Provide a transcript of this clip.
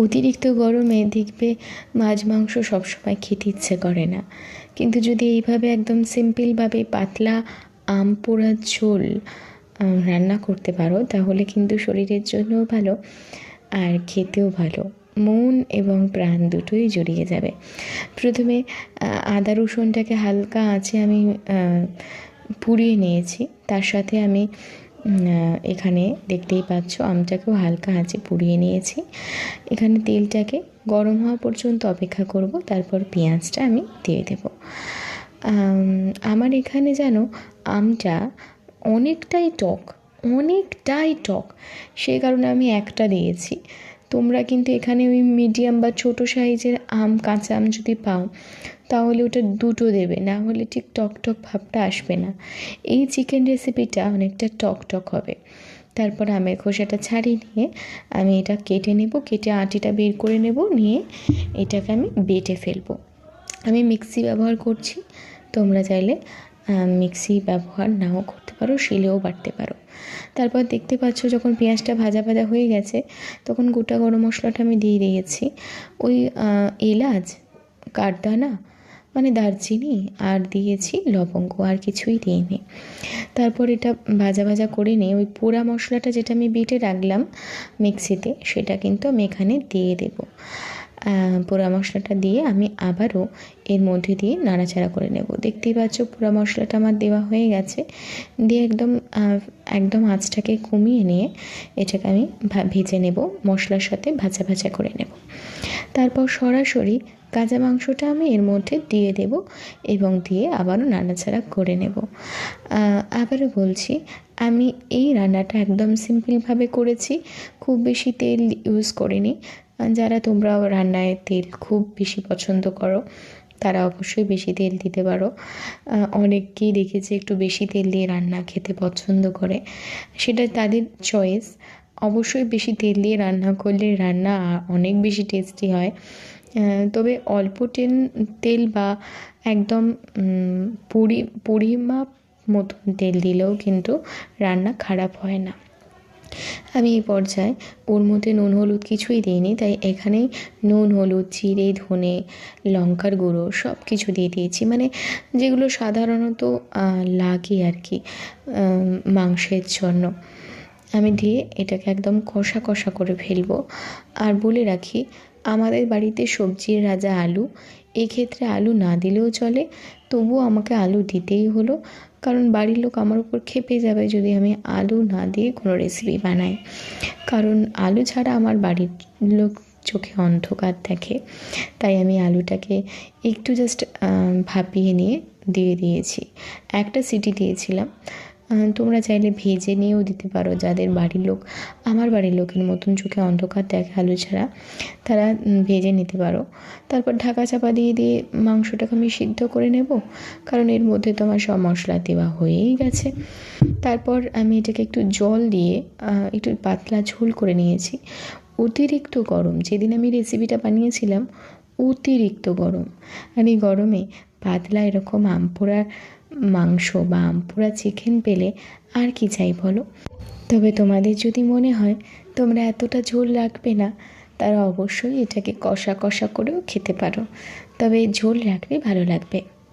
অতিরিক্ত গরমে দেখবে মাছ মাংস সবসময় খেতে ইচ্ছে করে না, কিন্তু যদি এইভাবে একদম সিম্পলভাবে পাতলা আম পোড়ার ঝোল রান্না করতে পারো তাহলে কিন্তু শরীরের জন্যও ভালো আর খেতেও ভালো, মন এবং প্রাণ দুটোই জড়িয়ে যাবে। প্রথমে আদা রসুনটাকে হালকা আঁচে আমি পুড়িয়ে নিয়েছি, তার সাথে আমি এখানে দেখতেই পাচ্ছ আমটাকেও হালকা আঁচে পুড়িয়ে নিয়েছি। এখানে তেলটাকে গরম হওয়া পর্যন্ত অপেক্ষা করব, তারপর পেঁয়াজটা আমি দিয়ে দেব। আমার এখানে যেন আমটা অনেকটাই টক, সেই কারণে আমি একটা দিয়েছি। তোমরা কিন্তু এখানে ওই মিডিয়াম বা ছোটো সাইজের আম, কাঁচা আম যদি পাও তাহলে ওটা দুটো দেবে, না হলে ঠিক টক ভাবটা আসবে না। এই চিকেন রেসিপিটা অনেকটা টক হবে। তারপর আমের খোসাটা ছাড়িয়ে নিয়ে আমি এটা কেটে নেব, কেটে আটিটা বের করে নেব, নিয়ে এটাকে আমি বেটে ফেলবো। আমি মিক্সি ব্যবহার করছি, তোমরা চাইলে মিক্সি ব্যবহার নাও করতে পারো, শিলেও বাটতে পারো। তারপর দেখতে পাচ্ছ যখন পেঁয়াজটা ভাজা হয়ে গেছে তখন গোটা গরম মশলাটা আমি দিয়ে দিয়েছি। ওই এলাচ, কাঠদানা মানে দারচিনি আর দিয়েছি লবঙ্গ, আর কিছুই দিইনি। তারপর এটা ভাজা করে নিয়ে ওই পোড়া মশলাটা যেটা আমি বেটে রাখলাম মিক্সিতে সেটা কিন্তু আমি এখানে দিয়ে দেব। পোড়া মশলাটা দিয়ে আমি আবারও এর মধ্যে দিয়ে নাড়াচাড়া করে নেব। দেখতেই পাচ্ছ পোড়া মশলাটা আমার দেওয়া হয়ে গেছে, দিয়ে একদম আঁচটাকে কমিয়ে নিয়ে এটাকে আমি ভেজে নেব, মশলার সাথে ভাজা করে নেব। তারপর সরাসরি কাঁচা মাংসটা আমি এর মধ্যে দিয়ে দেব এবং দিয়ে আবারও নাড়াচাড়া করে নেব। আবারও বলছি, আমি এই রান্নাটা একদম সিম্পলভাবে করেছি, খুব বেশি তেল ইউজ করিনি। যারা তোমরা রান্নায় তেল খুব বেশি পছন্দ করো তারা অবশ্যই বেশি তেল দিতে পারো। অনেককেই দেখেছি একটু বেশি তেল দিয়ে রান্না খেতে পছন্দ করে, সেটা তাদের চয়েস। অবশ্যই বেশি তেল দিয়ে রান্না করলে রান্না অনেক বেশি টেস্টি হয়, তবে অল্প তেল বা একদম পরিমাপ মতন তেল দিলেও কিন্তু রান্না খারাপ হয় না। আমি এই পর্যায়ে ওর মধ্যে নুন হলুদ কিছুই দিইনি, তাই এখানেই নুন হলুদ জিরে ধনে লঙ্কার গুঁড়ো সব কিছু দিয়ে দিয়েছি, মানে যেগুলো সাধারণত লাগে আর কি মাংসের জন্য। আমি দিয়ে এটাকে একদম কষা করে ফেলবো। আর বলে রাখি, আমাদের বাড়িতে সবজির রাজা আলু, এক্ষেত্রে আলু না দিলেও চলে, তবুও আমাকে আলু দিতেই হলো, কারণ বাড়ির লোক আমার উপর ক্ষেপে যাবে যদি আমি আলু না দিয়ে কোনো রেসিপি বানাই, কারণ আলু ছাড়া আমার বাড়ির লোক চোখে অন্ধকার দেখে। তাই আমি আলুটাকে একটু জাস্ট ভাপিয়ে নিয়ে দিয়ে দিয়েছি, একটা সিটি দিয়েছিলাম। তোমরা চাইলে ভেজে নিয়েও দিতে পারো, যাদের বাড়ির লোক আমার বাড়ির লোকের মতন চোখে অন্ধকার দেখে আলু ছাড়া, তারা ভেজে নিতে পারো। তারপর ঢাকা চাপা দিয়ে মাংসটাকে আমি সিদ্ধ করে নেব, কারণ এর মধ্যে তো আমার সব মশলা দেওয়া হয়েই গেছে। তারপর আমি এটাকে একটু জল দিয়ে একটু পাতলা ঝোল করে নিয়েছি। অতিরিক্ত গরম, যেদিন আমি রেসিপিটা বানিয়েছিলাম অতিরিক্ত গরম, আর এই গরমে পাতলা এরকম আমপোড়া মাংস বা আমপোড়া চিকেন পেলে আর কি চাই বলো। তবে তোমাদের যদি মনে হয় তোমরা এতটা ঝোল রাখবে না, তারা অবশ্যই এটাকে কষা করেও খেতে পারো, তবে ঝোল রাখলে ভালো লাগবে।